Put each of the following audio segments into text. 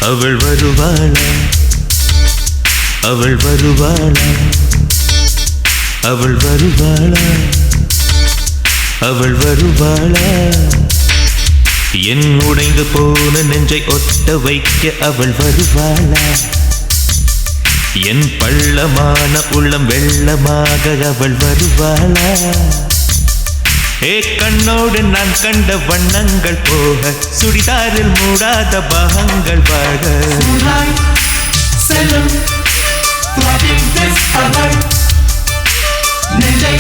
அவள் வருவாளா அவள் வருவாளா அவள் வருவாளா அவள் வருவாளா என் உடைந்து போன நெஞ்சை ஒட்ட வைக்க அவள் வருவாளா என் பள்ளமான உள்ளம் வெள்ளமாக அவள் வருவாளா ஏ கண்ணோடு நான் கண்ட வண்ணங்கள் போக சுடிதாரில் மூடாத பாகங்கள் வாழ செல்லும் நெஞ்சை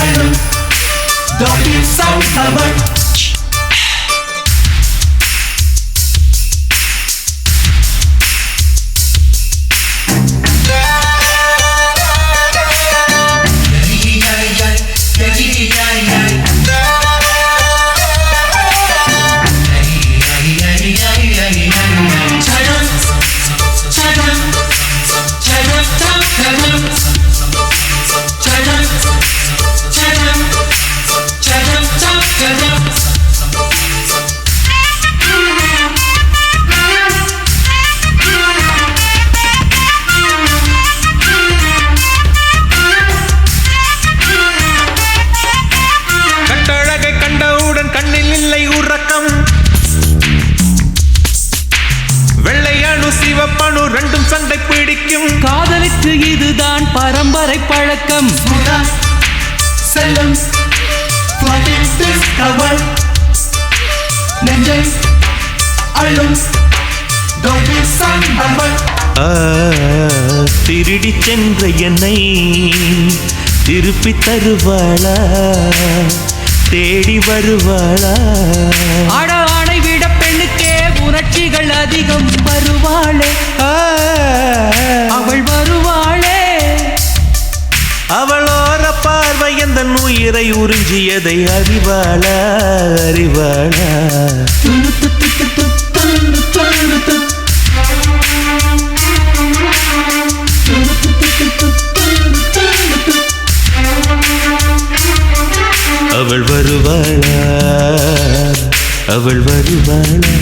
அழும் டாகி சவுண்ட் அவள் சிவப்பணு ரெண்டும் சண்டை பிடிக்கும் காதலுக்கு இதுதான் பரம்பரை பழக்கம் செல்லும் நெஞ்சை அழும் திருடி சென்ற என்னை திருப்பி தருவாளா தேடி வருவாளா ஆடை விட பெண்ணுக்கே உணர்ச்சிகள் அதிகம் வருவாளே அவள் வருவாளே அவளோர பார்வை எந்த உயிரை உறிஞ்சியதை அறிவாளா அறிவாளா அவள் வருவாளா அவள் வருவாளா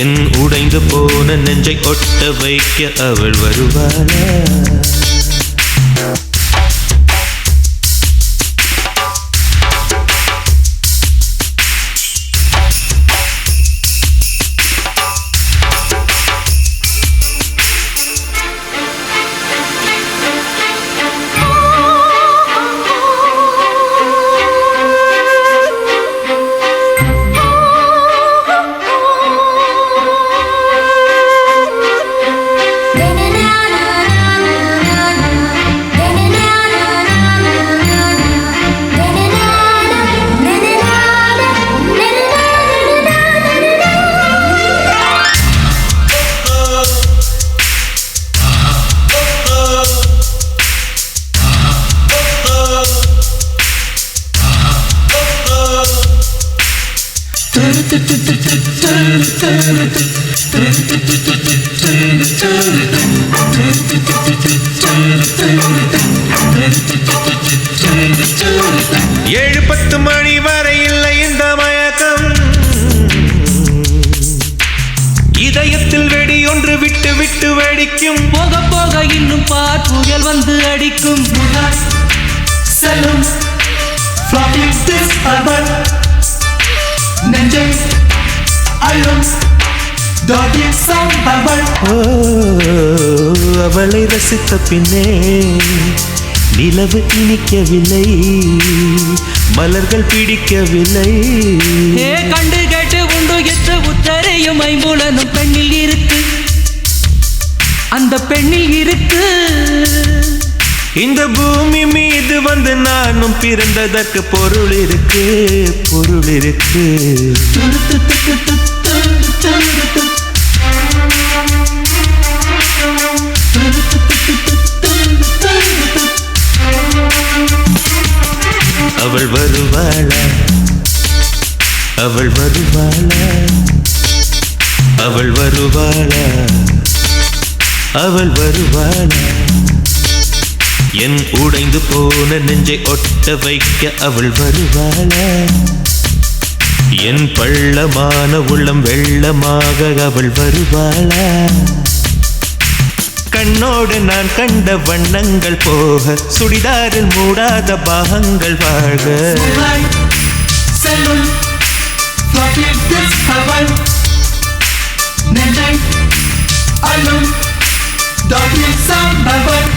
என் உடைந்து போன நெஞ்சை ஒட்ட வைக்க அவள் வருவாளா ஏழு 10 மணி வரை இல்லை இந்த மயக்கம் இதயத்தில் வெடி ஒன்று விட்டு விட்டு வெடிக்கும் போக போக இன்னும் பார் புயல் வந்து அடிக்கும் செல்லும் நெஞ்சை அழும் அவளை ரசித்த பின்னே நிலவு இனிக்கவில்லை மலர்கள் பிடிக்கவில்லை கண்டு கேட்டு உண்டு எட்டு உத்தரையும் ஐம்புலனும் பெண்ணில் இருக்கு அந்த பெண்ணில் இருக்கு இந்த பூமி மீது வந்து நானும் பிறந்ததற்கு பொருள் இருக்கு பொருள் இருக்கு அவள் வருவாளா அவள் வருவாளா அவள் வருவாளா அவள் வருவாளா என் உடைந்து போன நெஞ்சை ஒட்ட வைக்க அவள் வருவாளா என் பள்ளமான உள்ளம் வெள்ளமாக அவள் வருவாளா கண்ணோடு நான் கண்ட வண்ணங்கள் போக சுடிதாரில் மூடாத பாகங்கள் வாழ்க Moonlight, செல்லும் floppy disk அவள் நெஞ்சை அள்ளும் டாக்கில் சாம்பவள்